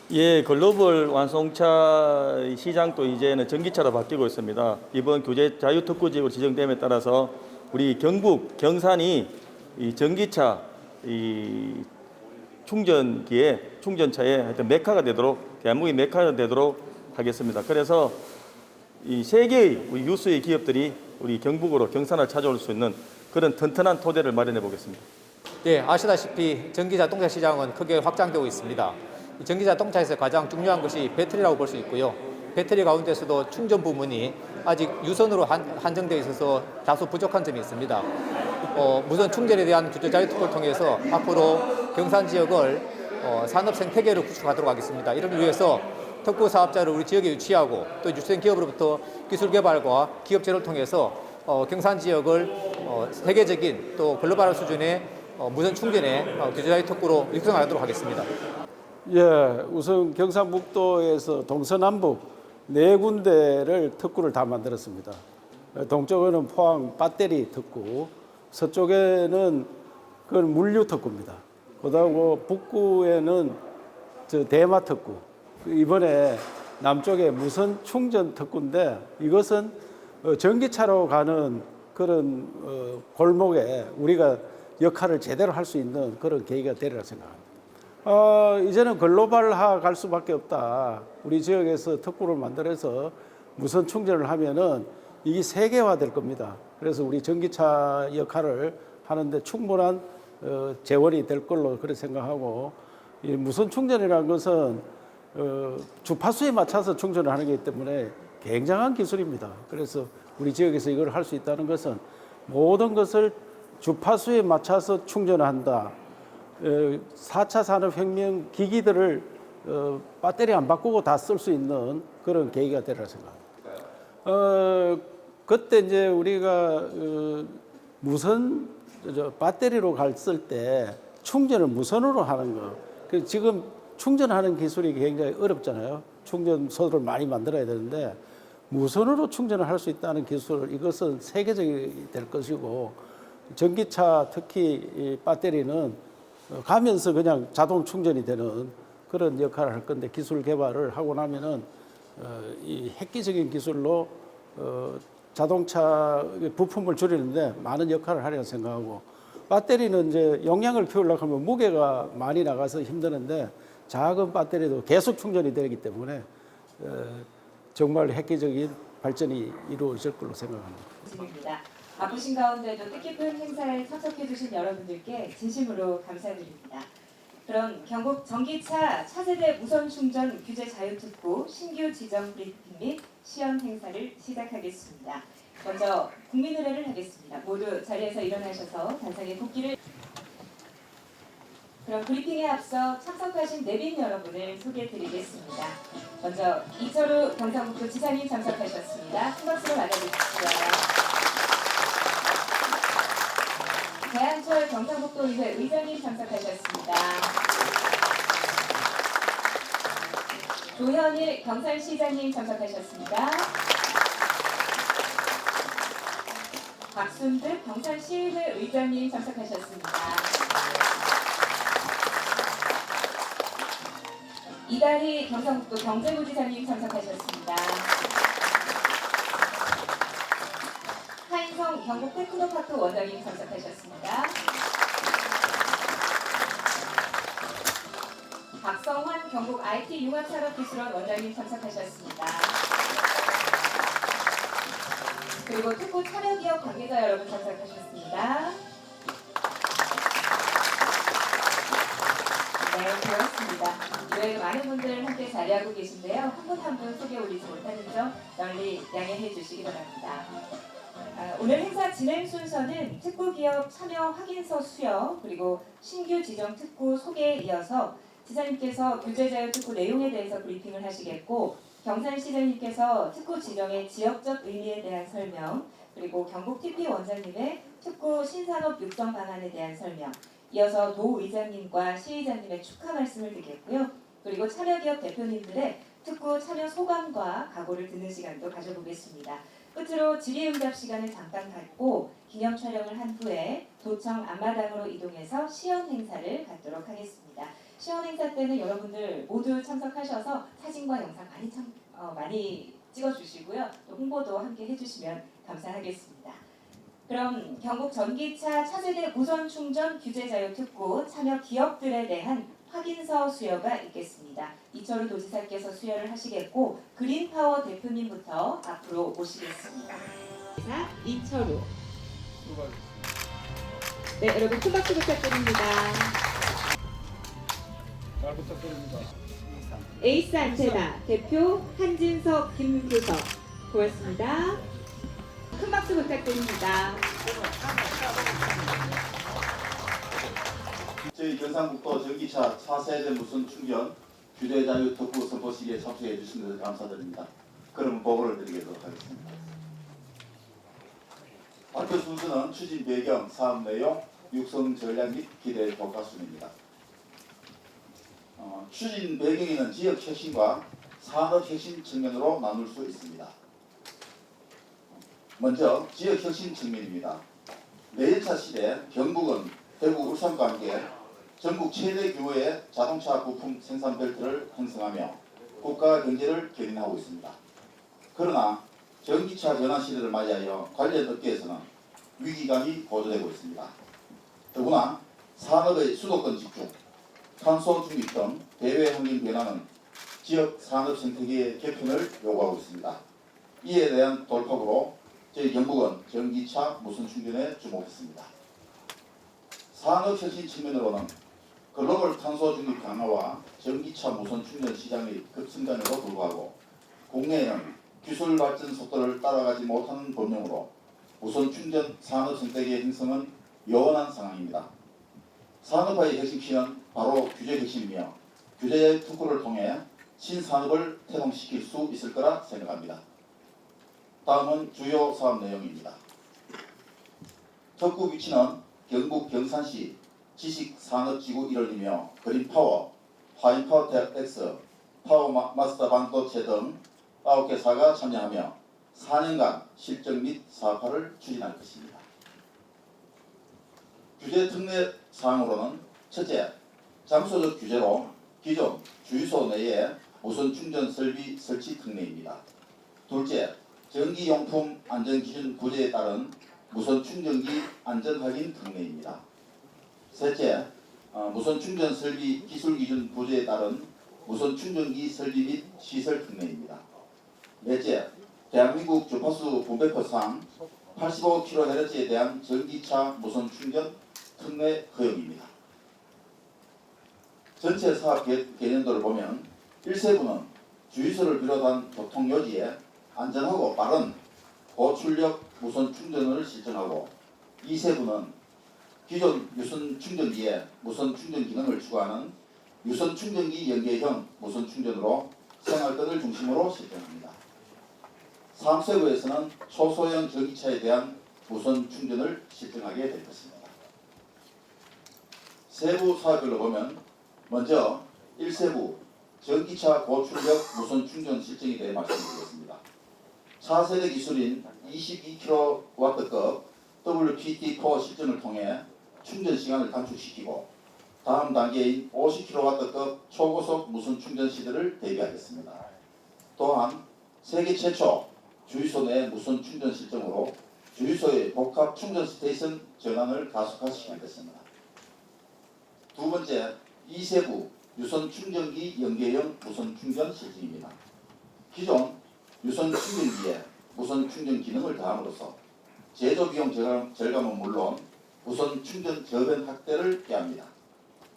예, 글로벌 완성차 시장도 이제는 전기차로 바뀌고 있습니다. 이번 규제 자유특구지역으로 지정됨에 따라서 우리 경북, 경산이 이 전기차 이 충전기에 충전차에 하여튼 메카가 되도록 대한민국의 메카가 되도록 하겠습니다. 그래서 이 세계의 우리 유수의 기업들이 우리 경북으로 경산을 찾아올 수 있는 그런 튼튼한 토대를 마련해 보겠습니다. 네, 아시다시피 전기자동차 시장은 크게 확장되고 있습니다. 전기자동차에서 가장 중요한 것이 배터리라고 볼 수 있고요. 배터리 가운데서도 충전 부문이 아직 유선으로 한정되어 있어서 다소 부족한 점이 있습니다. 무선 충전에 대한 규제 자유특구를 통해서 앞으로 경산 지역을 산업 생태계를 구축하도록 하겠습니다. 이를 위해서 특구 사업자를 우리 지역에 유치하고 또 유수된 기업으로부터 기술 개발과 기업 제로를 통해서 경산 지역을 세계적인 또 글로벌 수준의 무선 충전의 규제 자유특구로 육성하도록 하겠습니다. 예, 우선 경상북도에서 동서남북 네 군데를 특구를 다 만들었습니다. 동쪽에는 포항 배터리 특구, 서쪽에는 그건 물류 특구입니다. 그다음에 북구에는 대마 특구, 이번에 남쪽에 무선 충전 특구인데 이것은 전기차로 가는 그런 골목에 우리가 역할을 제대로 할 수 있는 그런 계기가 되리라 생각합니다. 이제는 글로벌화 갈 수밖에 없다. 우리 지역에서 특구를 만들어서 무선 충전을 하면은 이게 세계화 될 겁니다. 그래서 우리 전기차 역할을 하는데 충분한 재원이 될 걸로 그렇게 생각하고, 이 무선 충전이라는 것은 주파수에 맞춰서 충전을 하는 거기 때문에 굉장한 기술입니다. 그래서 우리 지역에서 이걸 할 수 있다는 것은 모든 것을 주파수에 맞춰서 충전한다. 4차 산업혁명 기기들을 배터리 안 바꾸고 다 쓸 수 있는 그런 계기가 되리라 생각합니다. 그때 이제 우리가 무선 배터리로 갔을 때 충전을 무선으로 하는 거. 지금 충전하는 기술이 굉장히 어렵잖아요. 충전소를 많이 만들어야 되는데 무선으로 충전을 할 수 있다는 기술, 이것은 세계적이 될 것이고, 전기차 특히 이 배터리는 가면서 그냥 자동 충전이 되는 그런 역할을 할 건데, 기술 개발을 하고 나면은 이 획기적인 기술로 자동차 부품을 줄이는데 많은 역할을 하리라고 생각하고, 배터리는 이제 용량을 키우려고 하면 무게가 많이 나가서 힘드는데 작은 배터리도 계속 충전이 되기 때문에 정말 획기적인 발전이 이루어질 걸로 생각합니다. 바쁘신 가운데도 뜻깊은 행사에 참석해주신 여러분들께 진심으로 감사드립니다. 그럼 경북 전기차 차세대 무선 충전 규제 자유특구 신규 지정 브리핑 및 시연 행사를 시작하겠습니다. 먼저 국민 의례를 하겠습니다. 모두 자리에서 일어나셔서 단상에 복귀를. 그럼 브리핑에 앞서 참석하신 내빈 여러분을 소개해드리겠습니다. 먼저 이철우 경상북도 지사님 참석하셨습니다. 큰 박수로 맞아주십시오. 배한철 경상북도의회 의장님 참석하셨습니다. 조현일 경산시장님 참석하셨습니다. 박순득 경산시의회 의장님 참석하셨습니다. 이다희 경상북도 경제부지사님 참석하셨습니다. 하인성 경북 테크노파크 원장님 참석하셨습니다. 박성환 경북 IT융합산업기술원 원장님 참석하셨습니다. 그리고 특구 참여기업 관계자 여러분 참석하셨습니다. 네, 고맙습니다. 이외에도 많은 분들 함께 자리하고 계신데요. 한 분 한 분 소개 올리지 못하는 점 널리 양해해 주시기 바랍니다. 오늘 행사 진행 순서는 특구기업 참여 확인서 수여 그리고 신규 지정 특구 소개에 이어서 지사님께서 규제자유 특구 내용에 대해서 브리핑을 하시겠고, 경산시장님께서 특구 지정의 지역적 의미에 대한 설명, 그리고 경북 TP 원장님의 특구 신산업 육성 방안에 대한 설명, 이어서 도 의장님과 시의장님의 축하 말씀을 듣겠고요. 그리고 참여기업 대표님들의 특구 참여 소감과 각오를 듣는 시간도 가져보겠습니다. 끝으로 질의응답 시간을 잠깐 갖고 기념 촬영을 한 후에 도청 앞마당으로 이동해서 시연 행사를 갖도록 하겠습니다. 시연 행사 때는 여러분들 모두 참석하셔서 사진과 영상 많이 찍어주시고요. 또 홍보도 함께 해주시면 감사하겠습니다. 그럼 경북 전기차 차세대 무선 충전 규제 자유 특구 참여 기업들에 대한 확인서 수여가 있겠습니다. 이철우 도지사께서 수여를 하시겠고 그린파워 대표님부터 앞으로 모시겠습니다. 자, 이철우. 네, 여러분 큰 박수 부탁드립니다. 잘 부탁드립니다. 에이스 안테나 대표 한진석, 김규석. 고맙습니다. 큰 박수 부탁드립니다. 저희 경상북도 전기차 4세대 무선 충전 규제 자유 특구 선포식에 참석해 주신 것을 감사드립니다. 그럼 보고를 드리도록 하겠습니다. 발표 순서는 추진 배경, 사업 내용, 육성 전략 및 기대 효과 순입니다. 추진 배경에는 지역 혁신과 산업 혁신 측면으로 나눌 수 있습니다. 먼저 지역 혁신 측면입니다. 내연차 시대 경북은 대구, 울산과 함께 전국 최대 규모의 자동차 부품 생산 벨트를 형성하며 국가 경제를 견인하고 있습니다. 그러나 전기차 전환 시대를 맞이하여 관련 업계에서는 위기감이 고조되고 있습니다. 더구나 산업의 수도권 집중, 탄소 중립 등 대외 환경 변화는 지역 산업 생태계의 개편을 요구하고 있습니다. 이에 대한 돌파구로 저희 경북은 전기차 무선 충전에 주목했습니다. 산업 혁신 측면으로는 글로벌 탄소 중립 강화와 전기차 무선 충전 시장의 급증간에도 불구하고 국내에는 기술 발전 속도를 따라가지 못하는 법령으로 무선 충전 산업 생태계 형성은 요원한 상황입니다. 산업화의 핵심키는 바로 규제 혁신이며 규제 특구를 통해 신산업을 태동시킬 수 있을 거라 생각합니다. 다음은 주요 사업 내용입니다. 특구 위치는 경북 경산시 지식산업지구 1호이며 그린파워, 화인파워텍 X, 파워마스터 반도체 등 9개사가 참여하며 4년간 실적 및 사업화를 추진할 것입니다. 규제 특례 사항으로는 첫째, 장소적 규제로 기존 주유소 내에 무선 충전 설비 설치 특례입니다. 둘째, 전기용품 안전기준 구제에 따른 무선 충전기 안전확인 특례입니다. 셋째, 무선 충전 설비 기술 기준 구제에 따른 무선 충전기 설비 및 시설 특례입니다. 넷째, 대한민국 주파수 분배표상 85kHz에 대한 전기차 무선 충전 특례 허용입니다. 전체 사업 개념도를 보면 1세부는 주유소를 비롯한 교통요지에 안전하고 빠른 고출력 무선 충전을 실천하고 2세부는 기존 유선 충전기에 무선 충전 기능을 추가하는 유선 충전기 연계형 무선 충전으로 생활권을 중심으로 실천합니다. 3세부에서는 초소형 전기차에 대한 무선 충전을 실천하게 될 것입니다. 세부 사업별로 보면 먼저 1세부 전기차 고출력 무선 충전 실정에 대해 말씀드리겠습니다. 차세대 기술인 22kW급 WPT4 실증을 통해 충전 시간을 단축시키고 다음 단계인 50kW급 초고속 무선 충전 시대를 대비하겠습니다. 또한 세계 최초 주유소 내 무선 충전 실증으로 주유소의 복합 충전 스테이션 전환을 가속화시킬 것입니다. 두 번째, 2세부 유선 충전기 연계형 무선 충전 실증입니다. 기존 유선 충전기에 무선 충전 기능을 더함으로써 제조 비용 절감은 물론 무선 충전 저변 확대를 꾀합니다.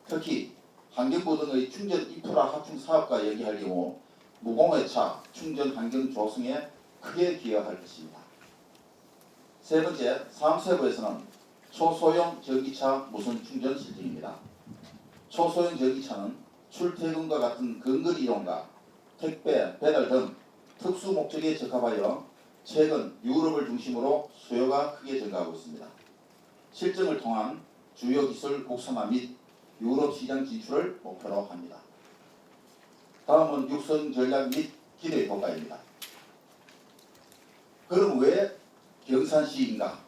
특히 환경부 등의 충전 인프라 확충 사업과 연계할 경우 무공해차 충전 환경 조성에 크게 기여할 것입니다. 세 번째, 3세부에서는 초소형 전기차 무선 충전 실증입니다. 초소형 전기차는 출퇴근과 같은 근거리 이동과 택배, 배달 등 특수 목적에 적합하여 최근 유럽을 중심으로 수요가 크게 증가하고 있습니다. 실증을 통한 주요 기술 국산화 및 유럽 시장 진출을 목표로 합니다. 다음은 육성 전략 및 기대 효과입니다. 그럼 왜 경산시인가?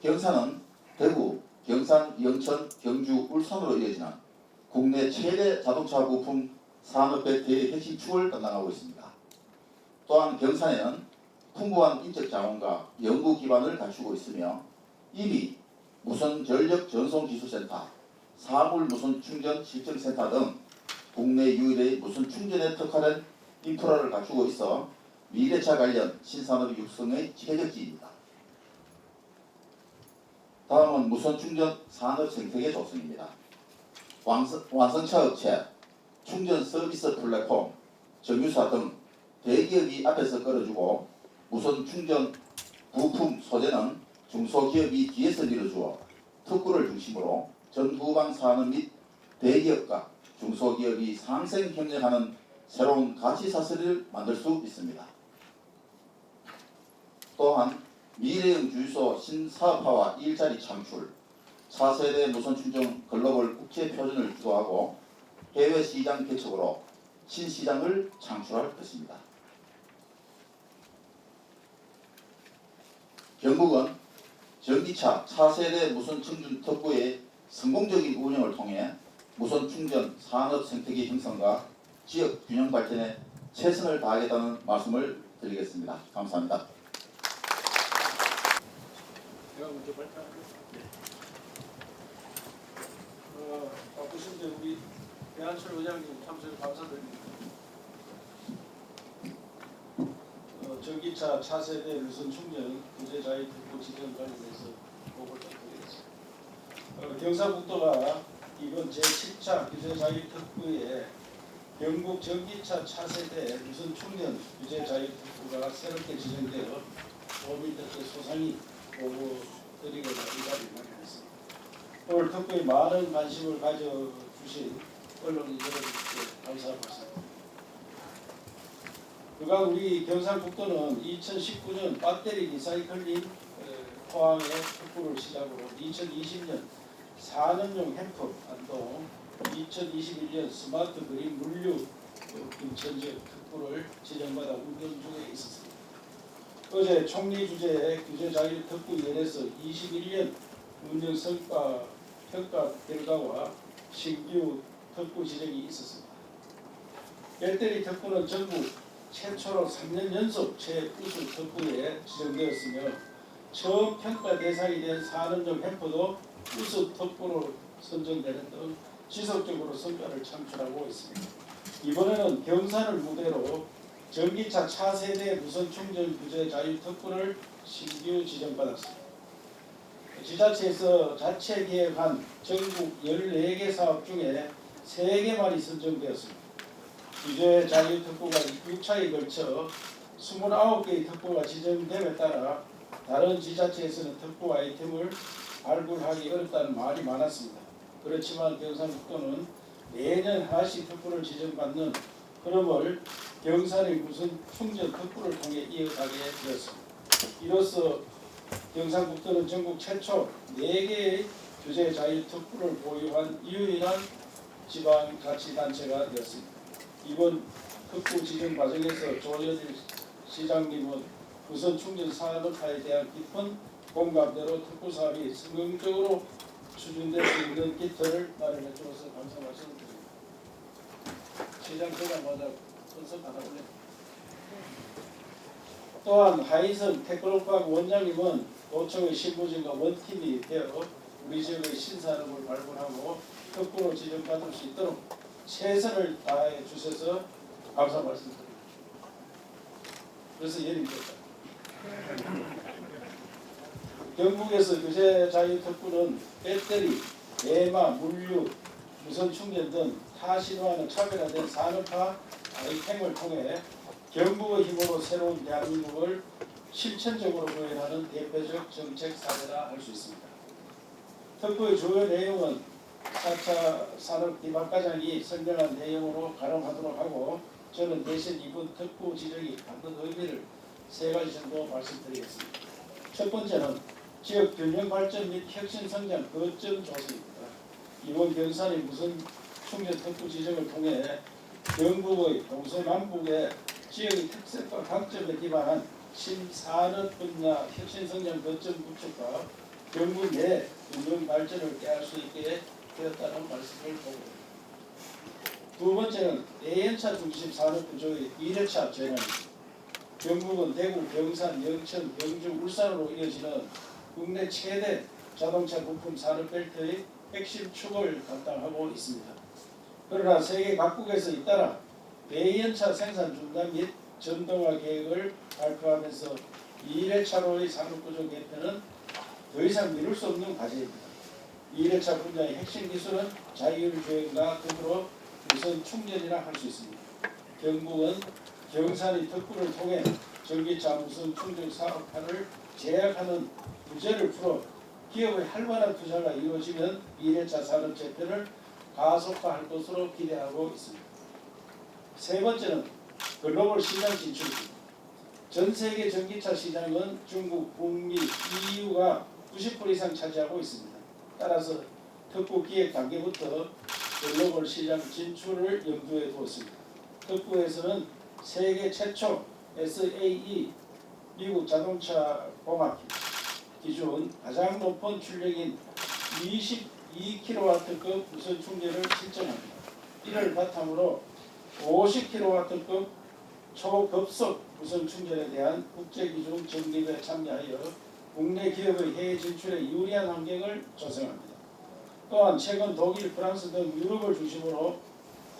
경산은 대구, 경산, 영천, 경주, 울산으로 이어지는 국내 최대 자동차 부품 산업 벨트의 핵심 축을 담당하고 있습니다. 또한 경산에는 풍부한 인적 자원과 연구 기반을 갖추고 있으며 이미 무선 전력 전송 기술센터, 사물 무선 충전 실증센터 등 국내 유일의 무선 충전에 특화된 인프라를 갖추고 있어 미래차 관련 신산업 육성의 최적지입니다. 다음은 무선 충전 산업 생태계 조성입니다. 완성차 업체, 충전 서비스 플랫폼, 정유사 등 대기업이 앞에서 끌어주고 무선 충전 부품 소재는 중소기업이 뒤에서 밀어주어 특구를 중심으로 전후방 산업 및 대기업과 중소기업이 상생 협력하는 새로운 가치 사슬을 만들 수 있습니다. 또한 미래형 주유소 신사업화와 일자리 창출, 4세대 무선 충전 글로벌 국제 표준을 주도하고 해외 시장 개척으로 신시장을 창출할 것입니다. 경북은 전기차 4세대 무선 충전 특구의 성공적인 운영을 통해 무선 충전 산업 생태계 형성과 지역 균형 발전에 최선을 다하겠다는 말씀을 드리겠습니다. 감사합니다. 제가 먼저 발표하겠습니다. 바쁘신데 우리 배한철 의장님 참석 감사드립니다. 전기차 차세대 무선 충전 규제 자유 특구 지정 관련해서 보고를 좀 드리겠습니다. 경상북도가 이번 제7차 규제 자유 특구에 경북 전기차 차세대 무선 충전 규제 자유 특구가 새롭게 지정되어 도민들께 소상히 보고드리고자 이 자리를 마련했습니다. 오늘 특구에 많은 관심을 가져주신 언론 여러분께 감사의 말씀드립니다. 그간 우리 경상북도는 2019년 배터리 리사이클링 포항의 특구를 시작으로 2020년 산업용 햄프 안동, 2021년 스마트 그린 물류 전지역 특구를 지정받아 운영 중에 있었습니다. 어제 총리 주재의 규제 자유 특구 위원회에서 21년 운영 성과 평가 결과와 신규 특구 지정이 있었습니다. 배터리 특구는 전국 최초로 3년 연속 최우수 특구에 지정되었으며 처음 평가 대상이 된 산업용 햄퍼도 우수 특구로 선정되는 등 지속적으로 성과를 창출하고 있습니다. 이번에는 경산을 무대로 전기차 차세대 무선 충전 규제 자유 특구를 신규 지정받았습니다. 지자체에서 자체 기획한 전국 14개 사업 중에 3개만이 선정되었습니다. 규제 자유 특구가 6차에 걸쳐 29개의 특구가 지정됨에 따라 다른 지자체에서는 특구 아이템을 발굴하기 어렵다는 말이 많았습니다. 그렇지만 경상북도는 매년 하나씩 특구를 지정받는 흐름을 경산의 무선 충전 특구를 통해 이어가게 되었습니다. 이로써 경상북도는 전국 최초 4개의 규제 자유 특구를 보유한 유일한 지방자치단체가 되었습니다. 이번 특구 지정 과정에서 조현일 시장님은 무선 충전 산업화에 대한 깊은 공감대로 특구 사업이 성공적으로 추진될 수 있는 기틀을 마련해 주어서 감사 말씀드립니다. 시장 되자마자 분석 하나 올립니다. 또한 하이선 테크노파크 원장님은 도청의 실무진과 원팀이 되어 우리 지역의 신산업을 발굴하고 특구로 지정받을 수 있도록 최선을 다해 주셔서 감사 말씀드립니다. 그래서 예림됐다. 경북에서 규제 자유 특구는 배터리, 대마, 물류, 무선 충전 등 타신화는 차별화된 산업화 아이템을 통해 경북의 힘으로 새로운 대한민국을 실천적으로 구현하는 대표적 정책 사례라 할 수 있습니다. 특구의 주요 내용은 4차 산업 디박과장이 선정한 내용으로 가름하도록 하고 저는 대신 이번 특구 지정이 갖는 의미를 3가지 정도 말씀드리겠습니다. 첫 번째는 지역 균형 발전 및 혁신 성장 거점 조성입니다. 이번 경산의 무선 충전 특구 지정을 통해 경북의 동서남북의 지역의 특색과 강점에 기반한 신산업 분야 혁신성장 거점 구축과 경북 내 균형 발전을 꾀할 수 있게 되었다는 말씀을 보고 두 번째는 내연차 중심 산업 구조의 1회차 전환입니다. 경북은 대구, 경산, 영천, 경주, 울산으로 이어지는 국내 최대 자동차 부품 산업 벨트의 핵심 축을 담당하고 있습니다. 그러나 세계 각국에서 잇따라 내연차 생산 중단 및 전동화 계획을 발표하면서 2회차로의 산업구조 개편은 더 이상 미룰 수 없는 과제입니다. 2회차 분야의 핵심 기술은 자율주행과 더불어 무선 충전이라 할 수 있습니다. 경북은 경산이 특구를 통해 전기차 무선 충전 사업화를 제약하는 부재를 풀어 기업의 활발한 투자가 이루어지면 2회차 산업 재편을 가속화할 것으로 기대하고 있습니다. 세 번째는 글로벌 시장 진출입니다. 전 세계 전기차 시장은 중국, 북미, EU가 90% 이상 차지하고 있습니다. 따라서 특구 기획 단계부터 글로벌 시장 진출을 염두에 두었습니다. 특구에서는 세계 최초 SAE 미국 자동차 공학 기준 가장 높은 출력인 22kW급 무선 충전을 실정합니다. 이를 바탕으로 50kW급 초급속 무선 충전에 대한 국제기준 정립에 참여하여 국내 기업의 해외 진출에 유리한 환경을 조성합니다. 또한 최근 독일, 프랑스 등 유럽을 중심으로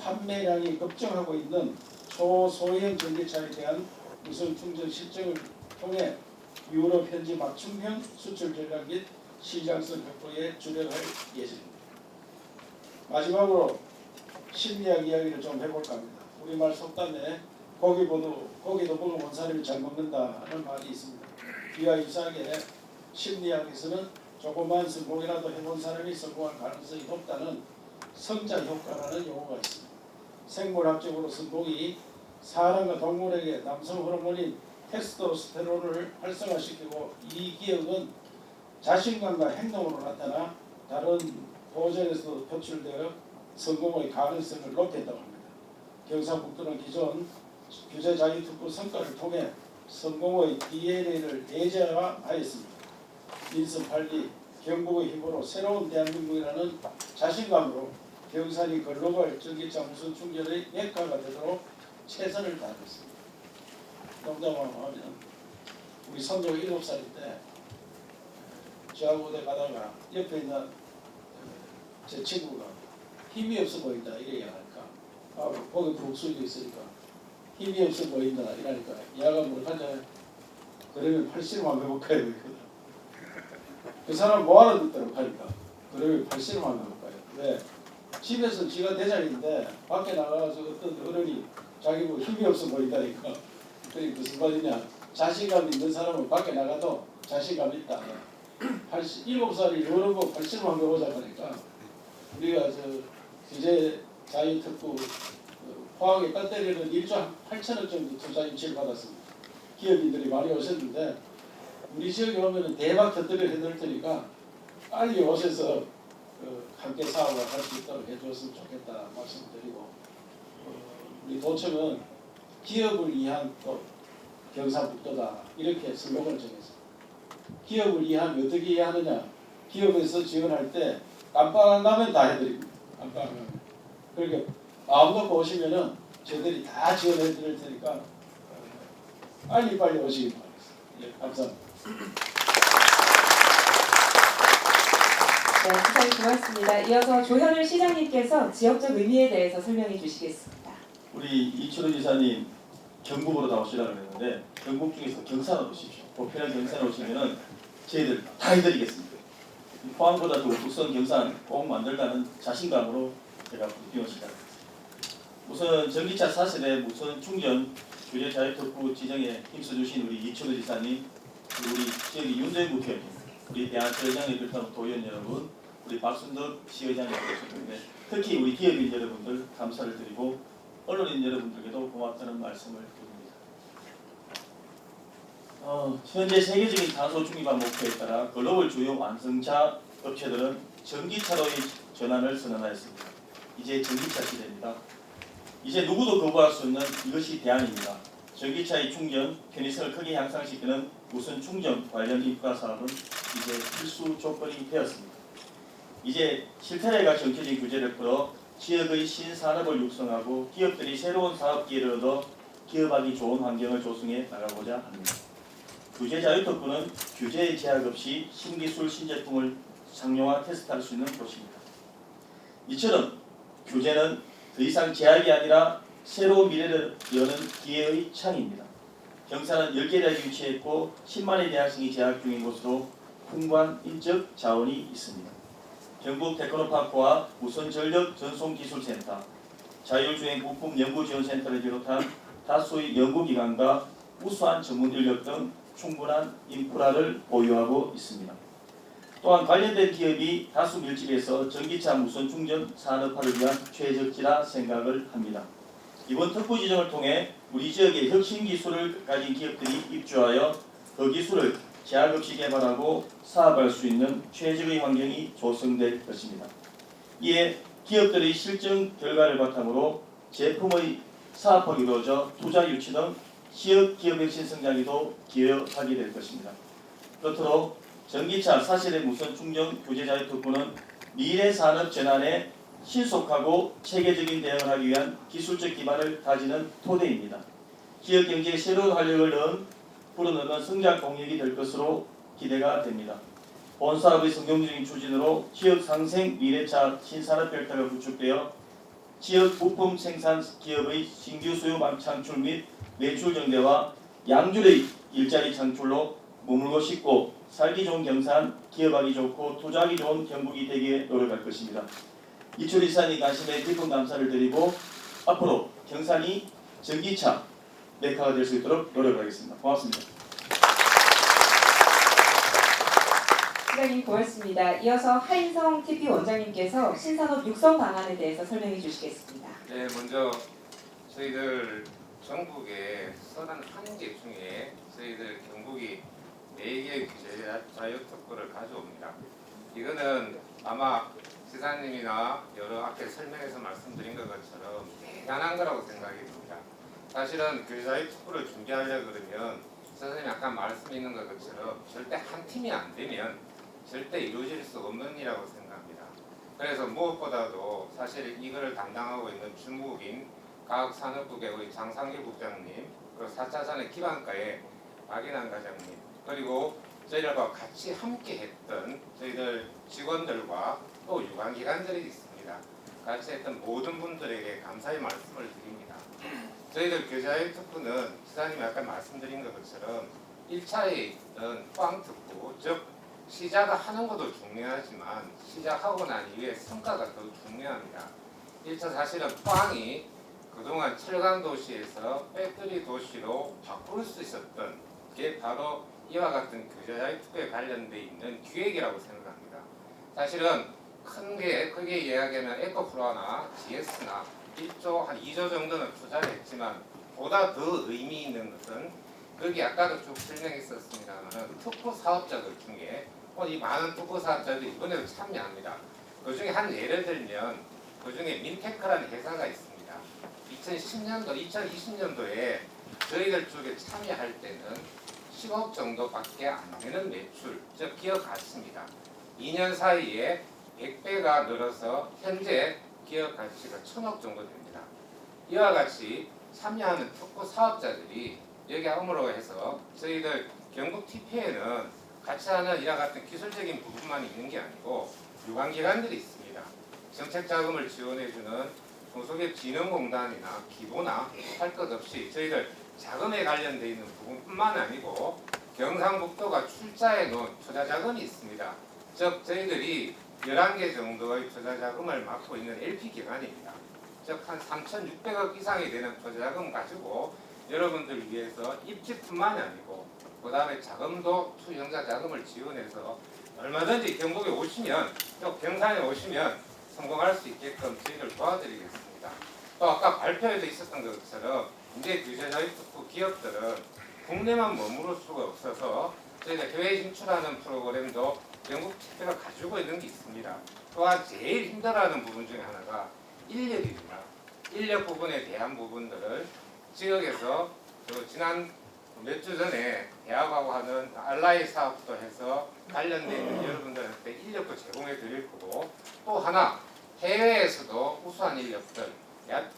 판매량이 급증하고 있는 초소형 전기차에 대한 무선 충전 실증을 통해 유럽 현지 맞춤형 수출 전략 및 시장성 확보에 주력할 예정입니다. 마지막으로 심리학 이야기를 좀 해볼까 합니다. 우리말 속담에 고기도 먹으면 사람이 잘 먹는다는 말이 있습니다. 이와 유사하게 심리학에서는 조그만 성공이라도 해본 사람이 성공할 가능성이 높다는 성장 효과라는 용어가 있습니다. 생물학적으로 성공이 사람과 동물에게 남성 호르몬인 테스토스테론을 활성화시키고 이 기억은 자신감과 행동으로 나타나 다른 도전에서도 표출되어 성공의 가능성을 높였다고 합니다. 경상북도는 기존 규제 자유특구 성과를 통해 성공의 DNA를 내재화하였습니다. 민선 8리 경북의 힘으로 새로운 대한민국이라는 자신감으로 경산이 글로벌 전기차 무선 충전의 메카가 되도록 최선을 다하겠습니다. 농담하고 하면 우리 손녀가 7살일 때 저하고 가다가 옆에 있는 제 친구가 힘이 없어 보인다 이래 하니까 거기 북수도 있으니까 힘이 없어 보인다 이러니까 야가 뭘 하자 그러면 80만 해볼까요? 이거든. 그 사람 뭐하러 듣더라고 하니까 그러면 80만 해볼까요? 왜? 집에서 지가 대장인데 밖에 나가서 어떤 어른이 자기 뭐 힘이 없어 보인다니까 그게 무슨 말이냐 자신감 있는 사람은 밖에 나가도 자신감 있다. 7살이 여러 번 80만 해보자 하니까 우리가 저 규제 자유특구 포항에 배터리는 1조 8천억 정도 투자 유치를 받았습니다. 기업인들이 많이 오셨는데 우리 지역에 오면 대박 터뜨려 해드릴 테니까 빨리 오셔서 함께 사업을 할 수 있도록 해주었으면 좋겠다 말씀드리고 우리 도청은 기업을 위한 또 경상북도다 이렇게 슬로건을 정했습니다. 기업을 이해하면 어떻게 이해하느냐 기업에서 지원할 때 깜빡 안 가면 다 해드립니다. 깜빡 안 가면 그러니까 마음 놓고 오시면은 저희들이 다 지원해 드릴 테니까 빨리 오시기 바랍니다. 예, 감사합니다. 네, 수상이 고맙습니다. 이어서 조현일 시장님께서 지역적 의미에 대해서 설명해 주시겠습니다. 우리 이철우 지사님 경북으로 나오시라고 했는데 경북 중에서 경산으로 오십시오. 보편한 경산에 오시면은 저희들 다 해드리겠습니다. 포항보다도 우선 경산 꼭 만들다는 자신감으로 제가 뛰어시작합니다. 우선 전기차 4세대 무선 충전 규제 자유특구 지정에 힘써주신 우리 이철우 지사님, 우리 지역의 윤정구 의원님, 우리 대한체의장을 비롯한 도의원 여러분, 우리 박순덕 시의장이 계셨는데 특히 우리 기업인 여러분들 감사를 드리고 언론인 여러분들께도 고맙다는 말씀을 드립니다. 현재 세계적인 탄소 중립화 목표에 따라 글로벌 주요 완성차 업체들은 전기차로의 전환을 선언하였습니다. 이제 전기차 시대입니다. 이제 누구도 거부할 수 없는 이것이 대안입니다. 전기차의 충전, 편의성을 크게 향상시키는 무선 충전 관련 인프라 사업은 이제 필수 조건이 되었습니다. 이제 실태래가 정체적인 규제를 풀어 지역의 신산업을 육성하고 기업들이 새로운 사업 기회를 얻어 기업하기 좋은 환경을 조성해 나가고자 합니다. 규제 자유 특구는 규제의 제약 없이 신기술 신제품을 상용화 테스트할 수 있는 곳입니다. 이처럼 규제는 더 이상 제약이 아니라 새로운 미래를 여는 기회의 창입니다. 경산은 10개 대학이 위치했고 10만의 대학생이 재학 중인 곳으로 풍부한 인적 자원이 있습니다. 경북 테크노파크와 우선전력 전송기술센터, 자율주행 부품 연구지원센터를 비롯한 다수의 연구기관과 우수한 전문 인력 등 충분한 인프라를 보유하고 있습니다. 또한 관련된 기업이 다수 밀집해서 전기차 무선 충전 산업화를 위한 최적지라 생각을 합니다. 이번 특구 지정을 통해 우리 지역의 혁신 기술을 가진 기업들이 입주하여 그 기술을 제약 없이 개발하고 사업할 수 있는 최적의 환경이 조성될 것입니다. 이에 기업들의 실증 결과를 바탕으로 제품의 사업화가 이루어져 투자 유치 등 지역 기업 혁신 성장에도 기여하게 될 것입니다. 끝으로 전기차 사실의 무선 충전 규제 자유 특구는 미래 산업 전환에 신속하고 체계적인 대응을 하기 위한 기술적 기반을 다지는 토대입니다. 지역 경제에 새로운 활력을 불어넣는 성장 동력이 될 것으로 기대가 됩니다. 본 사업의 성공적인 추진으로 지역 상생 미래차 신산업 벨트가 구축되어 지역 부품 생산 기업의 신규 수요 창출 및 매출 증대와 양줄의 일자리 창출로 머물고 싶고 살기 좋은 경산, 기업하기 좋고 투자하기 좋은 경북이 되기에 노력할 것입니다. 이철 이사님 관심에 깊은 감사를 드리고 앞으로 경산이 전기차 메카가 될 수 있도록 노력하겠습니다. 고맙습니다. 시장님 고맙습니다. 이어서 하인성 TP 원장님께서 신산업 육성 방안에 대해서 설명해 주시겠습니다. 네, 먼저 저희들 전국에 31개 중에 저희들 경북이 4개의 규제 자유 특구를 가져옵니다. 이거는 아마 지사님이나 여러 앞에 설명해서 말씀드린 것처럼 대단한 거라고 생각이 듭니다. 사실은 규제 자유 특구를 준비하려고 그러면 선생님이 아까 말씀 있는 것처럼 절대 한 팀이 안 되면 절대 이루어질 수 없는 일이라고 생각합니다. 그래서 무엇보다도 사실 이거를 담당하고 있는 주무국인 과학산업국의 우리 장상규 국장님, 그리고 4차산의 기반과의 박인환 과장님, 그리고 저희들과 같이 함께 했던 저희들 직원들과 또 유관기관들이 있습니다. 같이 했던 모든 분들에게 감사의 말씀을 드립니다. 저희들 교자의 특구는 지사님이 아까 말씀드린 것처럼 1차에는 포항 특구, 즉 시작을 하는 것도 중요하지만 시작하고 난 이후에 성과가 더 중요합니다. 1차 사실은 포항이 그동안 철강 도시에서 배터리 도시로 바꿀 수 있었던 게 바로 이와 같은 교자의 특구에 관련돼 있는 기획이라고 생각합니다. 사실은 크게 이야기하면 에코프로나 GS나 1조 한 2조 정도는 투자를 했지만 보다 더 의미 있는 것은 거기 아까도 쭉 설명했었습니다만 특구 사업자들 중에 이 많은 특구 사업자들이 이번에도 참여합니다. 그 중에 한 예를 들면 그 중에 민테크라는 회사가 있습니다. 2020년도에 저희들 쪽에 참여할 때는 10억 정도밖에 안 되는 매출, 즉 기업 가치입니다. 2년 사이에 100배가 늘어서 현재 기업 가치가 1000억 정도 됩니다. 이와 같이 참여하는 특구 사업자들이 여기 함으로 해서 저희들 경북 TP에는 같이 하는 이와 같은 기술적인 부분만 있는 게 아니고 유관기관들이 있습니다. 정책 자금을 지원해주는 중소기업진흥공단이나 기부나 할 것 없이 저희들 자금에 관련되어 있는 부분뿐만 아니고 경상북도가 출자해 놓은 투자 자금이 있습니다. 즉 저희들이 11개 정도의 투자 자금을 맡고 있는 LP 기관입니다. 즉 한 3,600억 이상이 되는 투자 자금 가지고 여러분들 위해서 입지뿐만이 아니고 그 다음에 자금도 투영자 자금을 지원해서 얼마든지 경북에 오시면 또 경산에 오시면 성공할 수 있게끔 저희들 도와드리겠습니다. 또 아까 발표에도 있었던 것처럼 이제 규제자유특구 기업들은 국내만 머무를 수가 없어서 저희가 해외 진출하는 프로그램도 경북 TP가 가지고 있는 게 있습니다. 또한 제일 힘들어하는 부분 중에 하나가 인력입니다. 인력 부분에 대한 부분들을 지역에서 그 지난 몇 주 전에 대학하고 하는 알라이 사업도 해서 관련돼 있는 여러분들한테 인력도 제공해 드릴 거고, 또 하나 해외에서도 우수한 인력들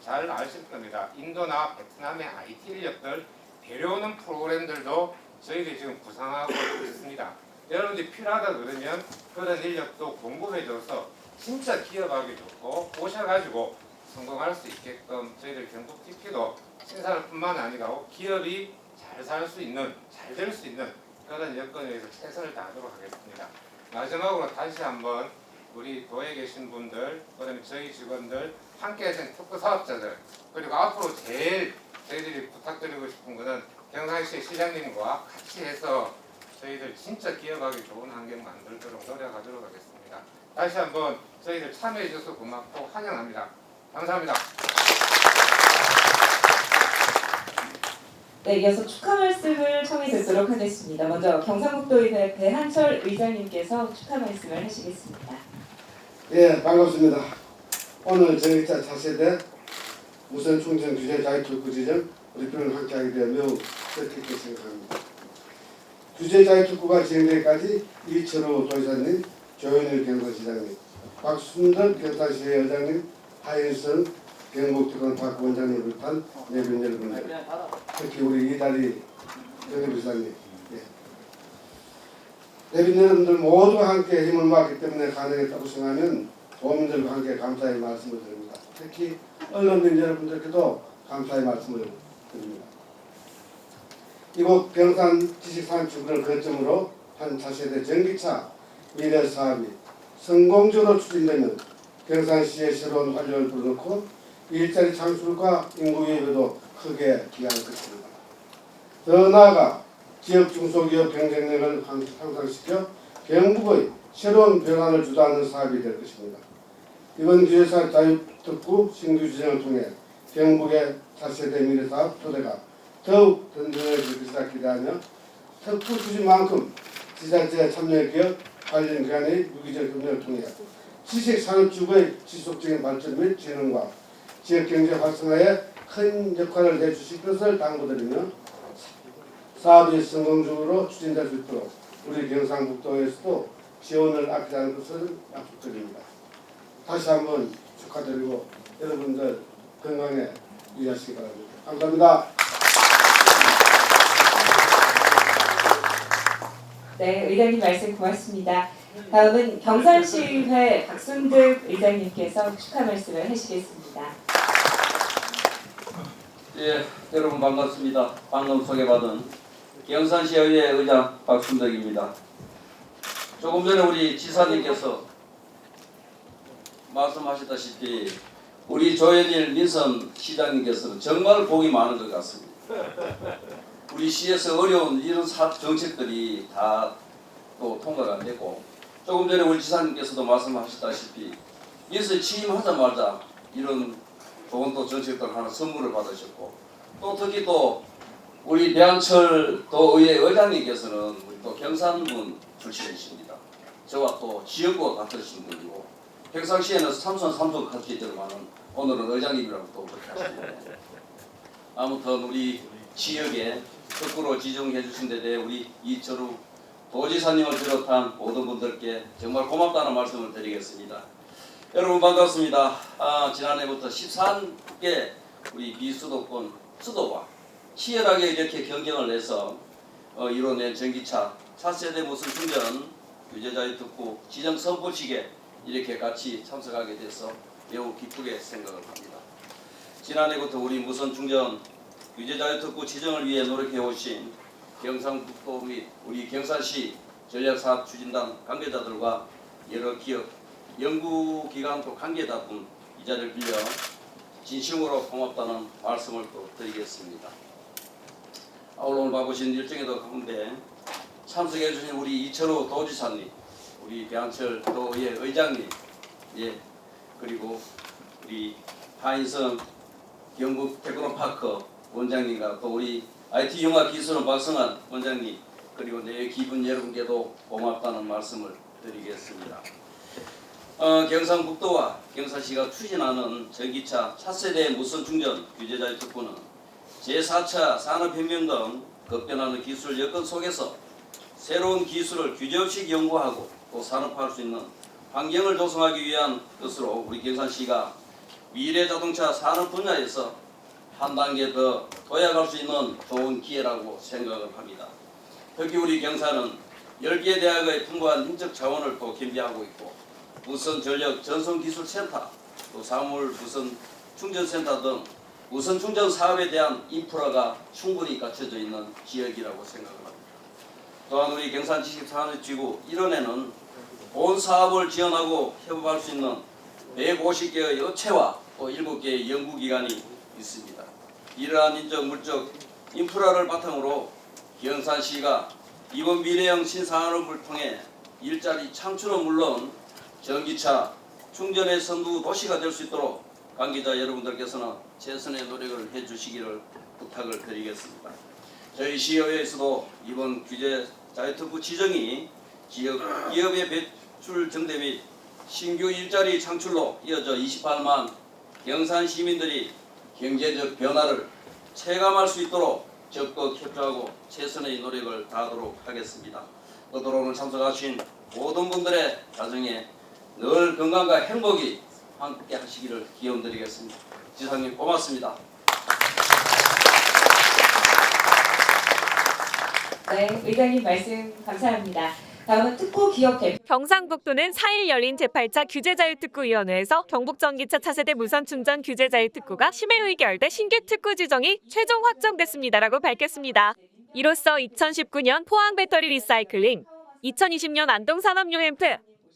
잘 아실 겁니다. 인도나 베트남의 IT 인력들 데려오는 프로그램들도 저희들이 지금 구상하고 있습니다. 여러분들이 필요하다 그러면 그런 인력도 공급해줘서 진짜 기업하기 좋고 오셔가지고 성공할 수 있게끔 저희들 경북 TP도 신산업뿐만 아니라 기업이 잘 살 수 있는, 잘 될 수 있는 그런 여건에 의해서 최선을 다하도록 하겠습니다. 마지막으로 다시 한번 우리 도에 계신 분들, 그다음에 저희 직원들, 함께 하신 특구 사업자들, 그리고 앞으로 제일 저희들이 부탁드리고 싶은 것은 경상시 시장님과 같이 해서 저희들 진짜 기업하기 좋은 환경 만들도록 노력하도록 하겠습니다. 다시 한번 저희들 참여해 주셔서 고맙고 환영합니다. 감사합니다. 네, 이어서 축하 말씀을 청해 듣도록 하겠습니다. 먼저 경상북도의회 배한철 의장님께서 축하 말씀을 하시겠습니다. 예, 반갑습니다. 오늘 전기차 차세대 무선 충전 규제 자유특구 지정 우리 표를 함께하게 되어 매우 뜻깊게 생각합니다. 규제 자유특구가 진행되기까지 이철호 도지사님, 조현일 경산시장님, 박순덕 경산시의 의장님, 하인선 경북특검파크 원장님 비롯한 내빈 여러분들, 특히 우리 이다리 경제부시장님, 내빈 여러분들 모두가 함께 힘을 모았기 때문에 가능했다고 생각하면 도민들과 함께 감사의 말씀을 드립니다. 특히 언론인 여러분들께도 감사의 말씀을 드립니다. 이곳 경산 지식산업주를 거점으로 한 차세대 전기차 미래 사업이 성공적으로 추진되면 경산시의 새로운 활력을 불어넣고 일자리 창출과 인구 유입에도 크게 기여할 것입니다. 더 나아가 지역 중소기업 경쟁력을 향상시켜 경북의 새로운 변화를 주도하는 사업이 될 것입니다. 이번 규제사 자유특구 신규 지정을 통해 경북의 차세대 미래사업 토대가 더욱 든든해질 것이라 기대하며 특구 추진만큼 지자체 참여기업 관련 기관의 유기적 협력을 통해 지식산업주의 지속적인 발전 및 진흥과 지역경제 활성화에 큰 역할을 해주실 것을 당부드리며 사업이 성공적으로 추진될 수 있도록 우리 경상북도에서도 지원을 아끼지 않을 것을 약속드립니다. 다시 한번 축하드리고 여러분들 건강에 유의하시기 바랍니다. 감사합니다. 네, 의장님 말씀 고맙습니다. 다음은 경산시의회 박순득 의장님께서 축하 말씀을 하시겠습니다. 예, 여러분 반갑습니다. 방금 소개받은 경산시의회 의장 박순덕입니다. 조금 전에 우리 지사님께서 말씀하셨다시피 우리 조현일 민선 시장님께서는 정말 복이 많은 것 같습니다. 우리 시에서 어려운 이런 정책들이 다 또 통과가 안 되고, 조금 전에 우리 지사님께서도 말씀하셨다시피 민선 취임하자마자 이런 좋은 또 정책들 하나 선물을 받으셨고, 또 특히 또 우리 배한철 도의회 의장님께서는 우리 또 경산군 출신이십니다. 저와 또 지역구가 같으신 분이고 평상시에는 삼선 같이 들어가는 오늘은 의장님이라고 또 그렇게 하시는데, 아무튼 우리 지역에 특구로 지정해 주신 데 대해 우리 이철우 도지사님을 비롯한 모든 분들께 정말 고맙다는 말씀을 드리겠습니다. 여러분 반갑습니다. 지난해부터 13개 우리 비수도권 수도와 치열하게 이렇게 경쟁을 해서 이뤄낸 전기차 차세대 무선 충전 규제자유특구 지정 선포식에 이렇게 같이 참석하게 돼서 매우 기쁘게 생각을 합니다. 지난해부터 우리 무선 충전 규제자유특구 지정을 위해 노력해 오신 경상북도 및 우리 경산시 전략사업 추진단 관계자들과 여러 기업 연구기관 또 관계자분 이 자리를 빌려 진심으로 고맙다는 말씀을 또 드리겠습니다. 오늘 바쁘신 일정에도 가운데 참석해 주신 우리 이철호 도지사님, 우리 배한철 도의회 의장님, 그리고 우리 하인선 경북 테크노파크 원장님과 또 우리 IT 융합 기술원 박성환 원장님, 그리고 내 기분 여러분께도 고맙다는 말씀을 드리겠습니다. 경상북도와 경산시가 추진하는 전기차 차세대 무선 충전 규제자유특구는 제4차 산업혁명 등 급변하는 기술 여건 속에서 새로운 기술을 규제없이 연구하고 또 산업화할 수 있는 환경을 조성하기 위한 것으로 우리 경산시가 미래 자동차 산업 분야에서 한 단계 더 도약할 수 있는 좋은 기회라고 생각을 합니다. 특히 우리 경산은 10개 대학의 풍부한 인적 자원을 또 겸비하고 있고 무선 전력 전송기술센터, 또 사물 무선 충전센터 등 무선 충전 사업에 대한 인프라가 충분히 갖춰져 있는 지역이라고 생각을 합니다. 또한 우리 경산 지식산업지구 일원에는 본 사업을 지원하고 협업할 수 있는 150개의 업체와 또 7개의 연구기관이 있습니다. 이러한 인적 물적 인프라를 바탕으로 경산시가 이번 미래형 신산업을 통해 일자리 창출은 물론 전기차 충전의 선두 도시가 될 수 있도록 관계자 여러분들께서는 최선의 노력을 해주시기를 부탁을 드리겠습니다. 저희 시의회에서도 이번 규제 자유특구 지정이 기업의 배출 증대 및 신규 일자리 창출로 이어져 28만 경산 시민들이 경제적 변화를 체감할 수 있도록 적극 협조하고 최선의 노력을 다하도록 하겠습니다. 또한 오늘 참석하신 모든 분들의 가정에 늘 건강과 행복이 함께 하시기를 기원드리겠습니다. 지사님 고맙습니다. 네, 의장님 말씀 감사합니다. 다음은 특구 기업 대표. 경상북도는 4일 열린 제8차 규제자유특구위원회에서 경북전기차 차세대 무선충전 규제자유특구가 심의 의결돼 신규 특구 지정이 최종 확정됐습니다라고 밝혔습니다. 이로써 2019년 포항 배터리 리사이클링, 2020년 안동 산업용 햄프,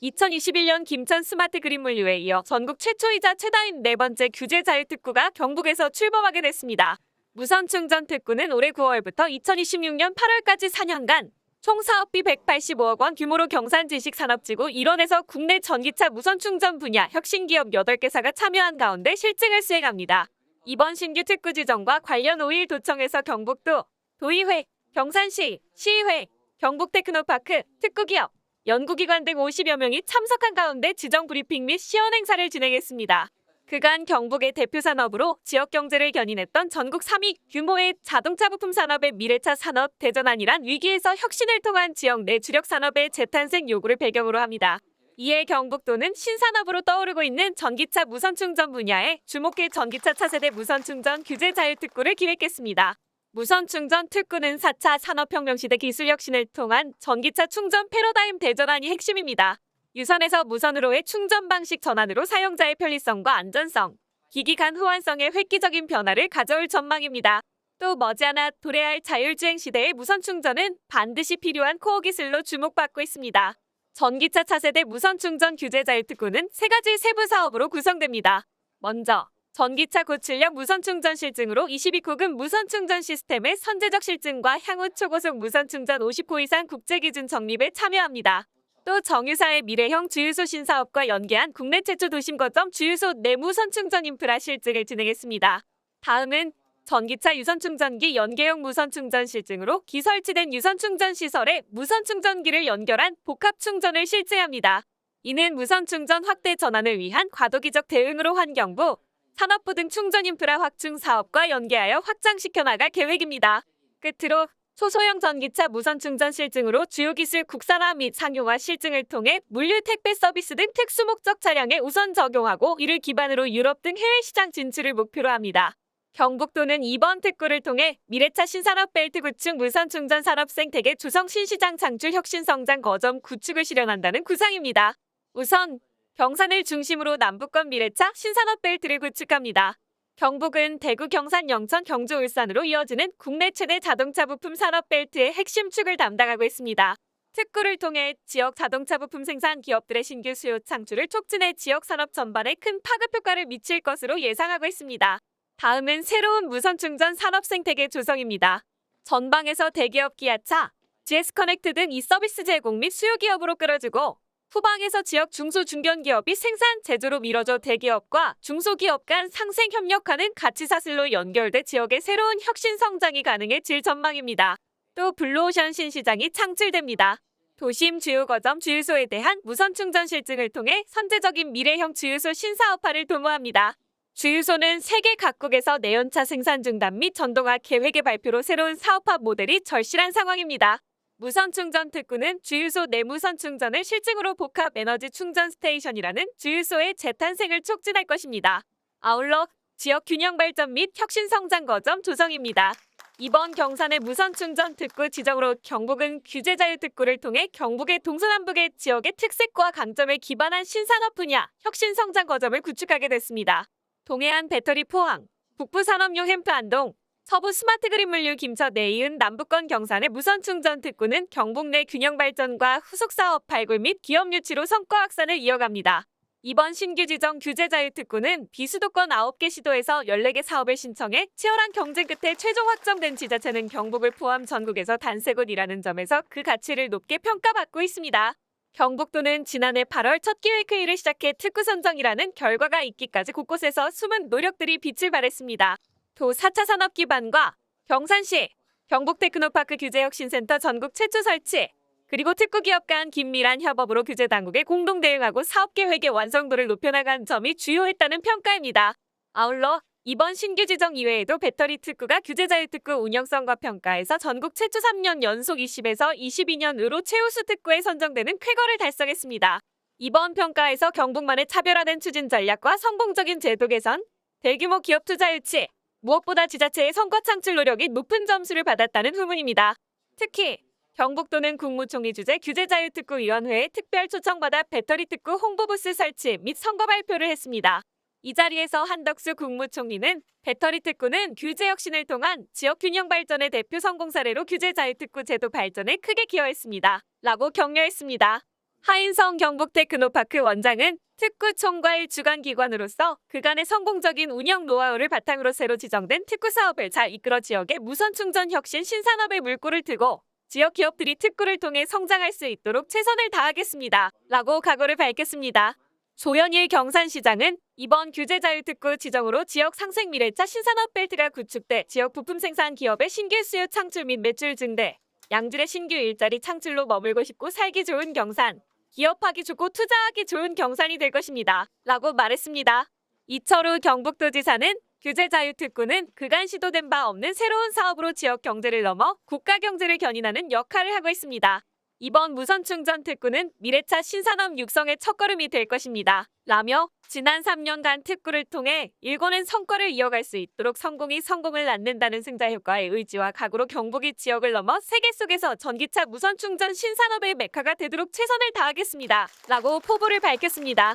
2021년 김천 스마트 그린 물류에 이어 전국 최초이자 최다인 4번째 규제자유특구가 경북에서 출범하게 됐습니다. 무선충전 특구는 올해 9월부터 2026년 8월까지 4년간 총 사업비 185억 원 규모로 경산지식산업지구 일원에서 국내 전기차 무선충전 분야 혁신기업 8개사가 참여한 가운데 실증을 수행합니다. 이번 신규 특구 지정과 관련 5일 도청에서 경북도, 도의회, 경산시, 시의회, 경북테크노파크, 특구기업, 연구기관 등 50여 명이 참석한 가운데 지정 브리핑 및 시연 행사를 진행했습니다. 그간 경북의 대표 산업으로 지역 경제를 견인했던 전국 3위 규모의 자동차 부품 산업의 미래차 산업 대전환이란 위기에서 혁신을 통한 지역 내 주력 산업의 재탄생 요구를 배경으로 합니다. 이에 경북도는 신산업으로 떠오르고 있는 전기차 무선충전 분야에 주목해 전기차 차세대 무선충전 규제자유특구를 기획했습니다. 무선충전 특구는 4차 산업혁명 시대 기술혁신을 통한 전기차 충전 패러다임 대전환이 핵심입니다. 유선에서 무선으로의 충전 방식 전환으로 사용자의 편리성과 안전성, 기기 간 호환성의 획기적인 변화를 가져올 전망입니다. 또 머지않아 도래할 자율주행 시대의 무선충전은 반드시 필요한 코어 기술로 주목받고 있습니다. 전기차 차세대 무선충전 규제자유특구는 3가지 세부 사업으로 구성됩니다. 먼저 전기차 고출력 무선충전 실증으로 22고급 무선충전 시스템의 선제적 실증과 향후 초고속 무선충전 50호 이상 국제기준 정립에 참여합니다. 또 정유사의 미래형 주유소 신사업과 연계한 국내 최초 도심 거점 주유소 내 무선충전 인프라 실증을 진행했습니다. 다음은 전기차 유선충전기 연계형 무선충전 실증으로 기설치된 유선충전 시설에 무선충전기를 연결한 복합충전을 실제합니다. 이는 무선충전 확대 전환을 위한 과도기적 대응으로 환경부, 산업부 등 충전 인프라 확충 사업과 연계하여 확장시켜 나갈 계획입니다. 끝으로 소소형 전기차 무선충전 실증으로 주요 기술 국산화 및 상용화 실증을 통해 물류 택배 서비스 등 특수 목적 차량에 우선 적용하고 이를 기반으로 유럽 등 해외 시장 진출을 목표로 합니다. 경북도는 이번 특구를 통해 미래차 신산업 벨트 구축 무선충전 산업 생태계 조성 신시장 창출 혁신 성장 거점 구축을 실현한다는 구상입니다. 우선 경산을 중심으로 남부권 미래차 신산업 벨트를 구축합니다. 경북은 대구, 경산, 영천, 경주, 울산으로 이어지는 국내 최대 자동차 부품 산업 벨트의 핵심 축을 담당하고 있습니다. 특구를 통해 지역 자동차 부품 생산 기업들의 신규 수요 창출을 촉진해 지역 산업 전반에 큰 파급 효과를 미칠 것으로 예상하고 있습니다. 다음은 새로운 무선충전 산업 생태계 조성입니다. 전방에서 대기업 기아차, GS커넥트 등 이 서비스 제공 및 수요 기업으로 끌어주고 후방에서 지역 중소중견기업이 생산, 제조로 미뤄져 대기업과 중소기업 간 상생 협력하는 가치사슬로 연결돼 지역의 새로운 혁신 성장이 가능해질 전망입니다. 또 블루오션 신시장이 창출됩니다. 도심 주요 거점 주유소에 대한 무선충전 실증을 통해 선제적인 미래형 주유소 신사업화를 도모합니다. 주유소는 세계 각국에서 내연차 생산 중단 및 전동화 계획의 발표로 새로운 사업화 모델이 절실한 상황입니다. 무선 충전 특구는 주유소 내 무선 충전을 실증으로 복합 에너지 충전 스테이션이라는 주유소의 재탄생을 촉진할 것입니다. 아울러 지역 균형 발전 및 혁신 성장 거점 조성입니다. 이번 경산의 무선 충전 특구 지정으로 경북은 규제 자유 특구를 통해 경북의 동서남북의 지역의 특색과 강점에 기반한 신산업 분야 혁신 성장 거점을 구축하게 됐습니다. 동해안 배터리 포항, 북부 산업용 햄프 안동, 서부 스마트 그린 물류 김천 내이은 남부권 경산의 무선 충전 특구는 경북 내 균형 발전과 후속 사업 발굴 및 기업 유치로 성과 확산을 이어갑니다. 이번 신규 지정 규제 자유 특구는 비수도권 9개 시도에서 14개 사업을 신청해 치열한 경쟁 끝에 최종 확정된 지자체는 경북을 포함 전국에서 단세 곳이라는 점에서 그 가치를 높게 평가받고 있습니다. 경북도는 지난해 8월 첫 기획회의를 시작해 특구 선정이라는 결과가 있기까지 곳곳에서 숨은 노력들이 빛을 발했습니다. 도 4차 산업 기반과 경산시 경북테크노파크 규제혁신센터 전국 최초 설치, 그리고 특구 기업 간 긴밀한 협업으로 규제 당국에 공동 대응하고 사업 계획의 완성도를 높여나간 점이 주요했다는 평가입니다. 아울러 이번 신규 지정 이외에도 배터리 특구가 규제 자유 특구 운영성과 평가에서 전국 최초 3년 연속 20에서 22년으로 최우수 특구에 선정되는 쾌거를 달성했습니다. 이번 평가에서 경북만의 차별화된 추진 전략과 성공적인 제도 개선, 대규모 기업 투자 유치, 무엇보다 지자체의 성과 창출 노력이 높은 점수를 받았다는 후문입니다. 특히 경북도는 국무총리 주재 규제자유특구위원회에 특별 초청받아 배터리 특구 홍보부스 설치 및 선거 발표를 했습니다. 이 자리에서 한덕수 국무총리는 배터리 특구는 규제 혁신을 통한 지역 균형 발전의 대표 성공 사례로 규제자유특구 제도 발전에 크게 기여했습니다. 라고 격려했습니다. 하인성 경북테크노파크 원장은 특구 총괄 주관기관으로서 그간의 성공적인 운영 노하우를 바탕으로 새로 지정된 특구 사업을 잘 이끌어 지역의 무선 충전 혁신 신산업의 물꼬를 트고 지역 기업들이 특구를 통해 성장할 수 있도록 최선을 다하겠습니다. 라고 각오를 밝혔습니다. 조현일 경산시장은 이번 규제자유특구 지정으로 지역 상생 미래차 신산업 벨트가 구축돼 지역 부품 생산 기업의 신규 수요 창출 및 매출 증대, 양질의 신규 일자리 창출로 머물고 싶고 살기 좋은 경산, 기업하기 좋고 투자하기 좋은 경산이 될 것입니다. 라고 말했습니다. 이철우 경북도지사는 규제자유특구는 그간 시도된 바 없는 새로운 사업으로 지역 경제를 넘어 국가 경제를 견인하는 역할을 하고 있습니다. 이번 무선 충전 특구는 미래차 신산업 육성의 첫걸음이 될 것입니다. 라며 지난 3년간 특구를 통해 일궈낸 성과를 이어갈 수 있도록 성공이 성공을 낳는다는 승자 효과의 의지와 각오로 경북이 지역을 넘어 세계 속에서 전기차 무선 충전 신산업의 메카가 되도록 최선을 다하겠습니다. 라고 포부를 밝혔습니다.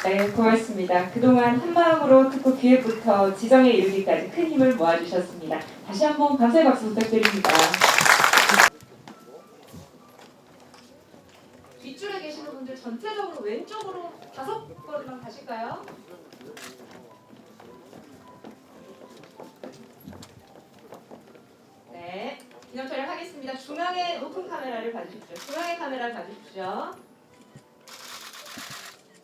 네, 고맙습니다. 그동안 한마음으로 특구 기획부터 지정에 이르기까지 큰 힘을 모아주셨습니다. 다시 한번 감사의 박수 부탁드립니다. 뒷줄에 계시는 분들 전체적으로 왼쪽으로 5번만 가실까요? 네, 기념 촬영하겠습니다. 중앙에 오픈 카메라를 봐주십시오. 중앙의 카메라를 봐주십시오.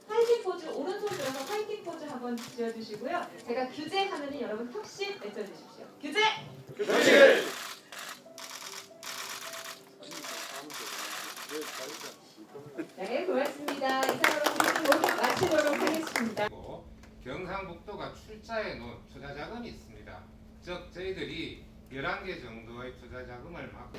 화이팅 포즈, 오른손 들어서 화이팅 포즈 한번 지어주시고요. 제가 규제하면 여러분 혁신 외쳐주십시오. 규제! 규제! 네, 고맙습니다. 이상으로 브리핑 모두 마치도록 하겠습니다. 경상북도가 출자해 놓은 투자 자금이 있습니다. 즉 저희들이 11개 정도의 투자 자금을 막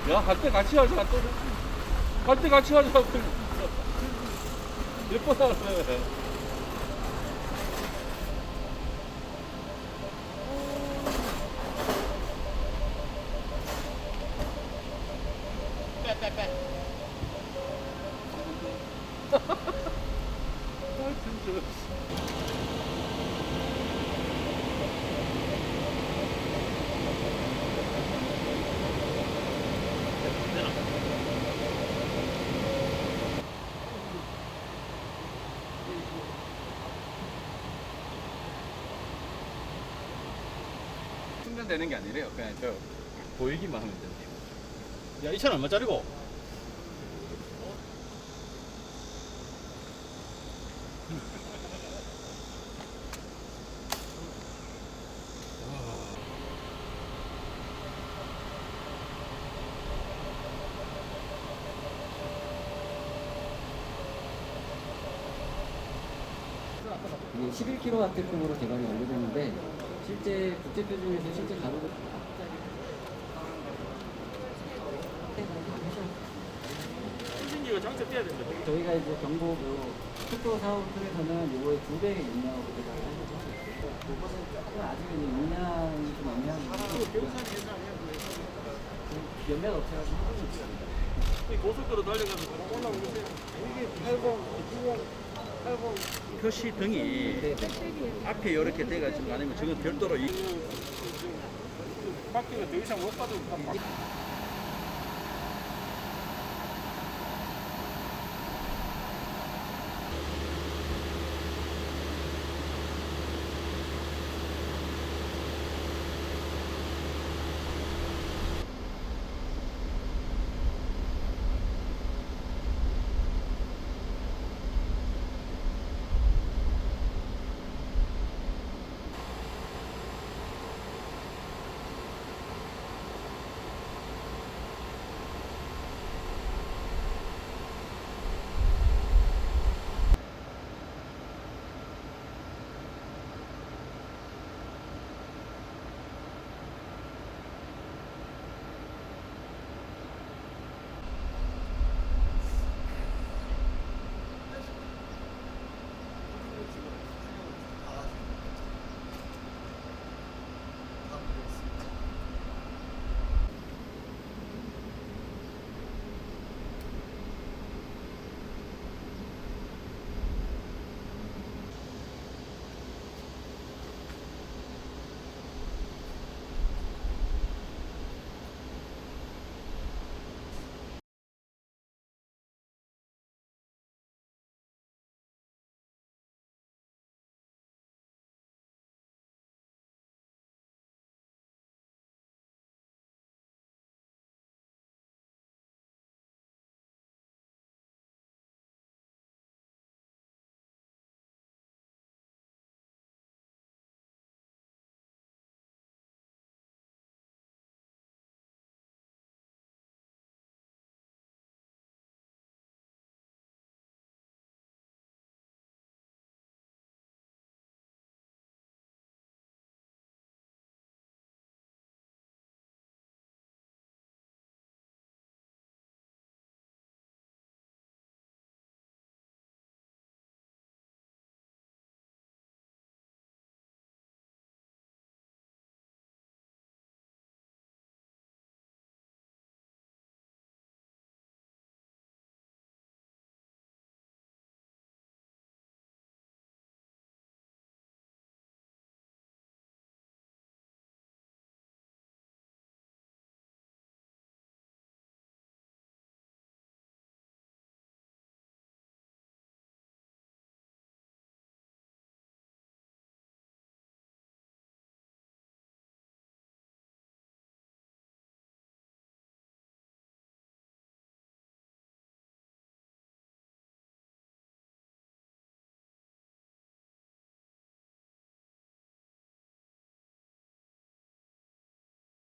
야, 갈 때 같이 하자. 또. 갈 때 같이 가자. 예뻐서 그래. 충전되는 게 아니래요. 그냥 저 보이기만 하면 된대요. 야, 이 차는 얼마짜리고? 이게 11kW급으로 개발이 완료됐는데 실제 국제 표준에서 실제 가격을 엔진기가 장착돼야 된다. 저희가 이제 경북 특도 사업 쪽에서는 요거의 2배 용량으로 개발을 하려고 하고 있고 그거는 아직은 용량이 좀 영향이 몇몇 업체가 좀 하고 있습니다. 고속도로 달려가서 올라오는 게 이게 80 표시 등이 앞에 이렇게 돼가지고 아니면 저건 별도로 바퀴가 더 이상 못 가도